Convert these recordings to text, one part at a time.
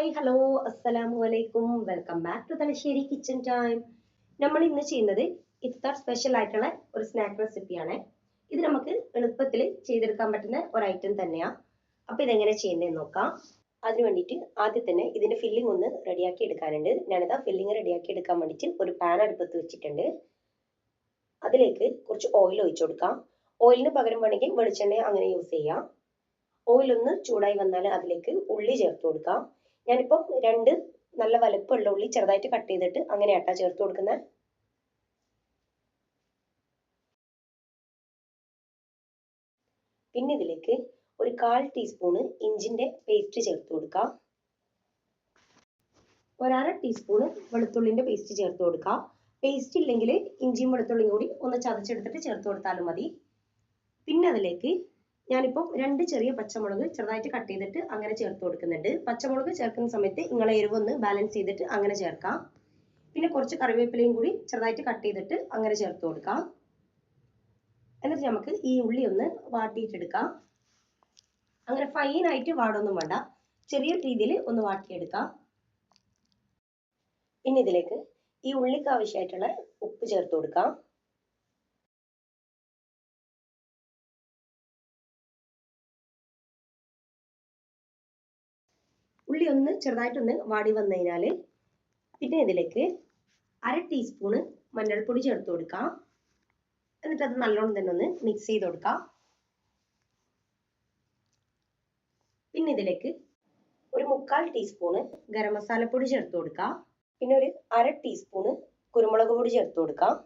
Hi hello അസ്സലാമു അലൈക്കും welcome back to Thalassery kitchen time. നമ്മൾ ഇന്ന് ചെയ്യുന്നത് ഇഫ്താർ സ്പെഷ്യൽ ആയിട്ടുള്ള ഒരു സ്നാക്ക് റെസിപ്പിയാണ്. ഇത് നമുക്ക് എളുപ്പത്തിൽ ചെയ്തെടുക്കാൻ പറ്റുന്ന ഒരു ഐറ്റം തന്നെയാണ്. അപ്പോൾ ഇതെങ്ങനെ ചെയ്യുന്നതെന്ന് നോക്കാം. അതിന് വേണ്ടിയിട്ട് ആദ്യം തന്നെ ഇതിന്റെ ഫില്ലിംഗ് ഒന്ന് റെഡിയാക്കി എടുക്കാനുണ്ട്. ഞാനിതാ ഫില്ലിംഗ് റെഡിയാക്കി എടുക്കാൻ വേണ്ടിയിട്ട് ഒരു പാൻ അടുപ്പത്ത് വെച്ചിട്ടുണ്ട്. അതിലേക്ക് കുറച്ച് ഓയിൽ ഒഴിച്ചു കൊടുക്കാം. ഓയിലിന് പകരം വേണമെങ്കിൽ വെളിച്ചെണ്ണ അങ്ങനെ യൂസ് ചെയ്യാം. ഓയിൽ ഒന്ന് ചൂടായി വന്നാൽ അതിലേക്ക് ഉള്ളി ചേർത്ത് കൊടുക്കാം. ഞാനിപ്പോൾ 2 നല്ല വലുപ്പമുള്ള ഉള്ളി ചെറുതായിട്ട് കട്ട് ചെയ്തിട്ട് അങ്ങനെ ആട്ടാ ചേർത്ത് കൊടുക്കുന്നത്. പിന്നെ ഇതിലേക്ക് ഒരു 1/4 ടീസ്പൂണ് ഇഞ്ചിന്റെ പേസ്റ്റ് ചേർത്ത് കൊടുക്കാം. 1/2 ടീസ്പൂണ് വെളുത്തുള്ളിന്റെ പേസ്റ്റ് ചേർത്ത് കൊടുക്കാം. പേസ്റ്റ് ഇല്ലെങ്കിൽ ഇഞ്ചിയും വെളുത്തുള്ളിയും കൂടി ഒന്ന് ചതച്ചെടുത്തിട്ട് ചേർത്ത് കൊടുത്താലും മതി. പിന്നെ അതിലേക്ക് ഞാനിപ്പോൾ 2 ചെറിയ പച്ചമുളക് ചെറുതായിട്ട് കട്ട് ചെയ്തിട്ട് അങ്ങനെ ചേർത്ത് കൊടുക്കുന്നുണ്ട്. പച്ചമുളക് ചേർക്കുന്ന സമയത്ത് നിങ്ങളെ എരിവൊന്ന് ബാലൻസ് ചെയ്തിട്ട് അങ്ങനെ ചേർക്കാം. പിന്നെ കുറച്ച് കറിവേപ്പിലയും കൂടി ചെറുതായിട്ട് കട്ട് ചെയ്തിട്ട് അങ്ങനെ ചേർത്ത് കൊടുക്കാം. എന്നിട്ട് നമുക്ക് ഈ ഉള്ളി ഒന്ന് വാട്ടിയിട്ടെടുക്കാം. അങ്ങനെ ഫൈനായിട്ട് വാടൊന്നും വേണ്ട, ചെറിയ രീതിയിൽ ഒന്ന് വാട്ടിയെടുക്കാം. പിന്നെ ഇതിലേക്ക് ഈ ഉള്ളിക്ക് ആവശ്യമായിട്ടുള്ള ഉപ്പ് ചേർത്ത് കൊടുക്കാം. ഉള്ളി ഒന്ന് ചെറുതായിട്ടൊന്ന് വാടി വന്നു കഴിഞ്ഞാൽ പിന്നെ ഇതിലേക്ക് 1/2 ടീസ്പൂണ് മഞ്ഞൾപ്പൊടി ചേർത്ത് കൊടുക്കാം. എന്നിട്ട് അത് നല്ലോണം തന്നെ ഒന്ന് മിക്സ് ചെയ്ത് കൊടുക്കാം. പിന്നെ ഇതിലേക്ക് ഒരു 1/4 ടീസ്പൂണ് ഗരം മസാലപ്പൊടി ചേർത്ത് കൊടുക്കാം. പിന്നെ ഒരു 1/2 ടീസ്പൂണ് കുരുമുളക് പൊടി ചേർത്ത് കൊടുക്കാം.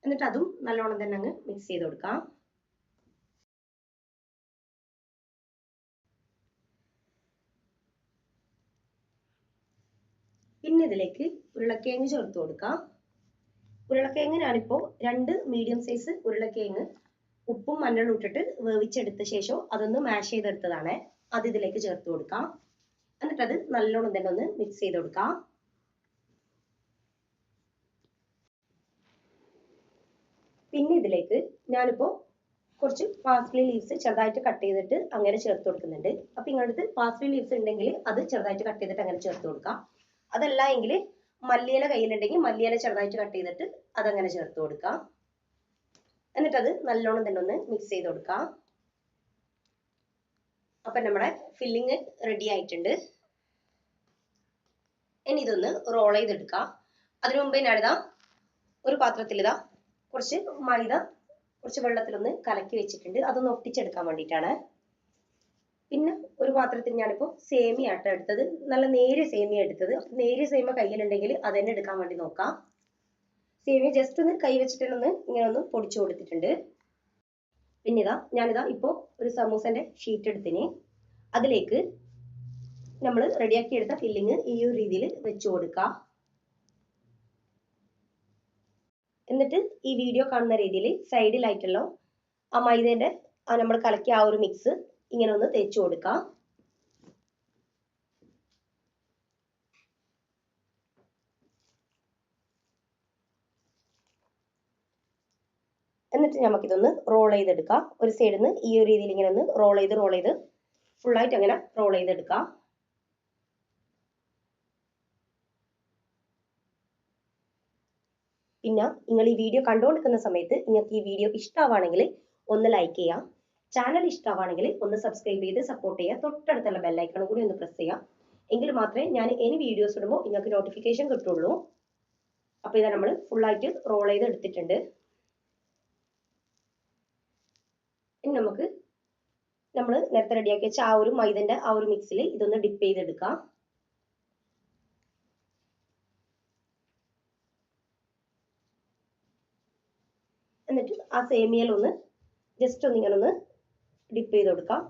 എന്നിട്ട് അതും നല്ലോണം തന്നെ അങ്ങ് മിക്സ് ചെയ്ത് കൊടുക്കാം. പിന്നെ ഇതിലേക്ക് ഉരുളക്കിഴങ്ങ് ചേർത്ത് കൊടുക്കാം. ഉരുളക്കിഴങ്ങ് ഞാനിപ്പോൾ 2 മീഡിയം സൈസ് ഉരുളക്കിഴങ്ങ് ഉപ്പും മഞ്ഞളും ഇട്ടിട്ട് വേവിച്ചെടുത്ത ശേഷം അതൊന്ന് മാഷ് ചെയ്തെടുത്തതാണ്. അത് ഇതിലേക്ക് ചേർത്ത് കൊടുക്കാം. എന്നിട്ട് അത് നല്ലോണം തന്നെ ഒന്ന് മിക്സ് ചെയ്ത് കൊടുക്കാം. പിന്നെ ഇതിലേക്ക് ഞാനിപ്പോൾ കുറച്ച് പാസ്ലി ലീവ്സ് ചെറുതായിട്ട് കട്ട് ചെയ്തിട്ട് അങ്ങനെ ചേർത്ത് കൊടുക്കുന്നുണ്ട്. അപ്പൊ ഇങ്ങനത്തെ പാസ്ലി ലീവ്സ് ഉണ്ടെങ്കിൽ അത് ചെറുതായിട്ട് കട്ട് ചെയ്തിട്ട് അങ്ങനെ ചേർത്ത് കൊടുക്കാം. അതല്ല എങ്കിൽ മല്ലിയില കയ്യിലുണ്ടെങ്കിൽ മല്ലിയില ചെറുതായിട്ട് കട്ട് ചെയ്തിട്ട് അതങ്ങനെ ചേർത്ത് കൊടുക്കാം. എന്നിട്ട് അത് നല്ലോണം തന്നെ ഒന്ന് മിക്സ് ചെയ്ത് കൊടുക്കാം. അപ്പൊ നമ്മുടെ ഫില്ലിങ് റെഡി ആയിട്ടുണ്ട്. ഇനി ഇതൊന്ന് റോൾ ചെയ്തെടുക്കാം. അതിനു മുമ്പേ ഞാനിതാ ഒരു പാത്രത്തിൽ ഇതാ കുറച്ച് മൈദ കുറച്ച് വെള്ളത്തിലൊന്ന് കലക്കി വെച്ചിട്ടുണ്ട്. അതൊന്ന് ഒട്ടിച്ചെടുക്കാൻ വേണ്ടിയിട്ടാണ്. പിന്നെ ഒരു പാത്രത്തിൽ ഞാനിപ്പോൾ സേമിയ ആട്ട എടുത്തത്, നല്ല നേരിയ സേമിയ എടുത്തത്. നേരിയ സേമിയ കയ്യിലുണ്ടെങ്കിൽ അത് തന്നെ എടുക്കാൻ വേണ്ടി നോക്കാം. സേമിയ ജസ്റ്റ് ഒന്ന് കൈ വെച്ചിട്ടൊന്ന് ഇങ്ങനെ ഒന്ന് പൊടിച്ചു കൊടുത്തിട്ടുണ്ട്. പിന്നെ ഞാനിതാ ഇപ്പോൾ ഒരു സമൂസന്റെ ഷീറ്റ് എടുത്തിന്. അതിലേക്ക് നമ്മൾ റെഡിയാക്കി എടുത്ത ഫില്ലിങ് ഈ ഒരു രീതിയിൽ വെച്ചു കൊടുക്കാം. എന്നിട്ട് ഈ വീഡിയോ കാണുന്ന രീതിയിൽ സൈഡിലായിട്ടുള്ള ആ മൈദേന്റെ നമ്മൾ കലക്കിയ ആ ഒരു മിക്സ് ഇങ്ങനെ ഒന്ന് തേച്ചു കൊടുക്കാം. എന്നിട്ട് നമുക്കിതൊന്ന് റോൾ ചെയ്തെടുക്കാം. ഒരു സൈഡിൽ നിന്ന് ഈ ഒരു രീതിയിൽ ഇങ്ങനെ ഒന്ന് റോൾ ചെയ്ത് ഫുള്ളായിട്ട് അങ്ങനെ റോൾ ചെയ്തെടുക്കാം. പിന്നെ നിങ്ങൾ ഈ വീഡിയോ കണ്ടുകൊണ്ടിരിക്കുന്ന സമയത്ത് നിങ്ങൾക്ക് ഈ വീഡിയോ ഇഷ്ടമാണെങ്കിൽ ഒന്ന് ലൈക്ക് ചെയ്യാം. ചാനൽ ഇഷ്ടമാണെങ്കിൽ ഒന്ന് സബ്സ്ക്രൈബ് ചെയ്ത് സപ്പോർട്ട് ചെയ്യുക. തൊട്ടടുത്തുള്ള ബെല്ലൈക്കണും കൂടി ഒന്ന് പ്രസ് ചെയ്യാം. എങ്കിൽ മാത്രമേ ഞാൻ ഇനി വീഡിയോസ് ഇടുമ്പോൾ നിങ്ങൾക്ക് നോട്ടിഫിക്കേഷൻ കിട്ടുള്ളൂ. അപ്പോൾ ഇതാ നമ്മൾ ഫുള്ളായിട്ട് റോൾ ചെയ്ത് എടുത്തിട്ടുണ്ട്. ഇനി നമുക്ക് നമ്മൾ നേരത്തെ റെഡിയാക്കി വെച്ച ആ ഒരു മൈദന്റെ ആ ഒരു മിക്സിൽ ഇതൊന്ന് ഡിപ്പ് ചെയ്തെടുക്കാം. എന്നിട്ട് ആ സേമിയയിൽ ഒന്ന് ജസ്റ്റ് ഒന്ന് ഇങ്ങനെ ഒന്ന് ഡിപ്പ് ചെയ്ത് കൊടുക്കാം.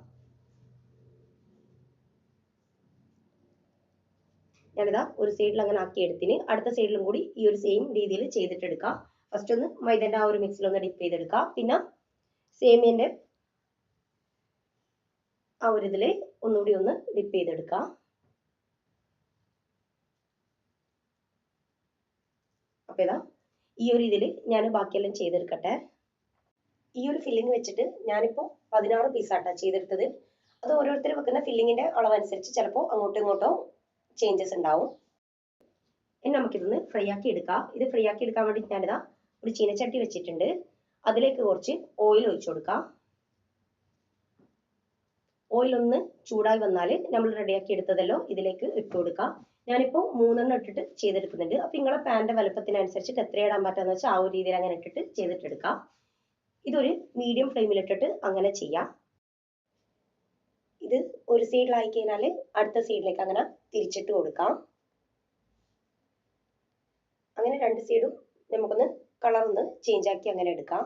ഞാനിതാ ഒരു സൈഡിൽ അങ്ങനെ ആക്കി എടുത്തിന്. അടുത്ത സൈഡിലും കൂടി ഈ ഒരു സെയിം രീതിയിൽ ചെയ്തിട്ടെടുക്കാം. ഫസ്റ്റ് ഒന്ന് മൈദന്റെ ആ ഒരു മിക്സിൽ ഒന്ന് ഡിപ്പ് ചെയ്തെടുക്കാം. പിന്നെ സേമിയന്റെ ആ ഒരു ഇതിൽ ഒന്നുകൂടി ഒന്ന് ഡിപ്പ് ചെയ്തെടുക്കാം. അപ്പൊ ഇതാ ഈ ഒരു ഇതിൽ ഞാൻ ബാക്കിയെല്ലാം ചെയ്തെടുക്കട്ടെ. ഈ ഒരു ഫില്ലിങ് വെച്ചിട്ട് ഞാനിപ്പോൾ 16 പീസാട്ടാ ചെയ്തെടുത്തത്. അത് ഓരോരുത്തർ വെക്കുന്ന ഫില്ലിങ്ങിന്റെ അളവനുസരിച്ച് ചിലപ്പോൾ അങ്ങോട്ടും ഇങ്ങോട്ടോ ചേഞ്ചസ് ഉണ്ടാവും. ഇനി നമുക്കിതൊന്ന് ഫ്രൈ ആക്കി എടുക്കാം. ഇത് ഫ്രൈ ആക്കി എടുക്കാൻ വേണ്ടി ഞാനിതാ ഒരു ചീനച്ചട്ടി വെച്ചിട്ടുണ്ട്. അതിലേക്ക് കുറച്ച് ഓയിൽ ഒഴിച്ചു കൊടുക്കാം. ഓയിൽ ഒന്ന് ചൂടായി വന്നാൽ നമ്മൾ റെഡിയാക്കി എടുത്തതല്ലോ ഇതിലേക്ക് ഇട്ട് കൊടുക്കാം. ഞാനിപ്പോൾ 3 ഇട്ടിട്ട് ചെയ്തെടുക്കുന്നുണ്ട്. അപ്പൊ നിങ്ങളെ പാനിന്റെ വലുപ്പത്തിനനുസരിച്ചിട്ട് എത്ര ഇടാൻ പറ്റാന്ന് വെച്ചാൽ ആ ഒരു രീതിയിൽ അങ്ങനെ ഇട്ടിട്ട് ചെയ്തിട്ടെടുക്കാം. ഇതൊരു മീഡിയം ഫ്ലെയിമിൽ ഇട്ടിട്ട് അങ്ങനെ ചെയ്യാം. ഇത് ഒരു സൈഡിലായി കഴിഞ്ഞാൽ അടുത്ത സൈഡിലേക്ക് അങ്ങനെ തിരിച്ചിട്ട് കൊടുക്കാം. അങ്ങനെ രണ്ട് സൈഡും നമുക്കൊന്ന് കളർ ഒന്ന് ചേഞ്ച് ആക്കി അങ്ങനെ എടുക്കാം.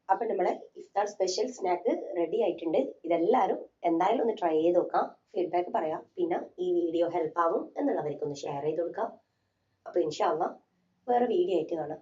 അപ്പൊ നമ്മളെ ഇഫ്താർ സ്പെഷ്യൽ സ്നാക്ക് റെഡി ആയിട്ടുണ്ട്. ഇതെല്ലാവരും എന്തായാലും ഒന്ന് ട്രൈ ചെയ്ത് നോക്കാം, ഫീഡ്ബാക്ക് പറയാം. പിന്നെ ഈ വീഡിയോ ഹെൽപ്പ് ആവും എന്നുള്ളവർക്കൊന്ന് ഷെയർ ചെയ്ത് കൊടുക്കാം. അപ്പൊ ഇൻഷാ അല്ലാഹ് വേറെ വീഡിയോ ആയിട്ട് കാണാം.